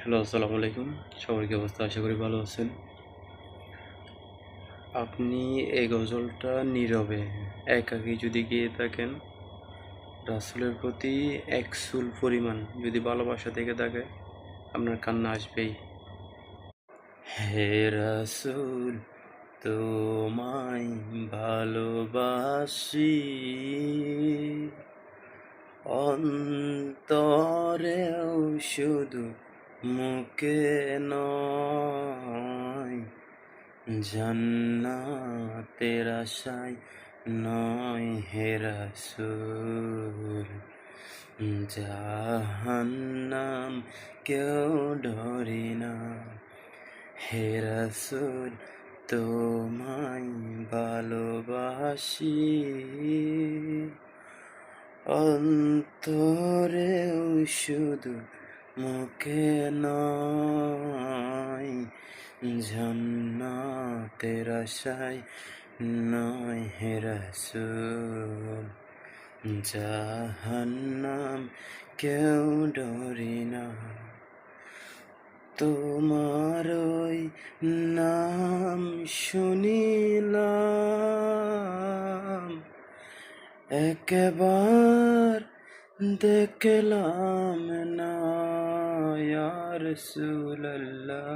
Hello, আসসালামু আলাইকুম। সবার কি অবস্থা? আশা করি ভালো আছেন। আপনি এই গজলটা নীরবে একাকী যদি গেয়ে থাকেন, রাসূলের প্রতি এক চুল পরিমাণ যদি ভালোবাসা থেকে থাকে, আপনার কান্না আসবেই। হে রাসূল, তোমায় ভালোবাসি, অন্তরেও শুধু মুখে নয়, জান্নাতের আশায় নয় হে রাসূল, জাহান্নাম কেউ ডরে না। হে রাসূল, তোমায় ভালোবাসি, অন্তরেও শুধু মুখে নয়, জান্নাতের আশায় নয় হে রাসূল, জাহান্নাম কেউ ডরে না। তোমার ওই নাম শুনিলাম, একবার দেখলাম না ইয়া রাসূলাল্লাহ।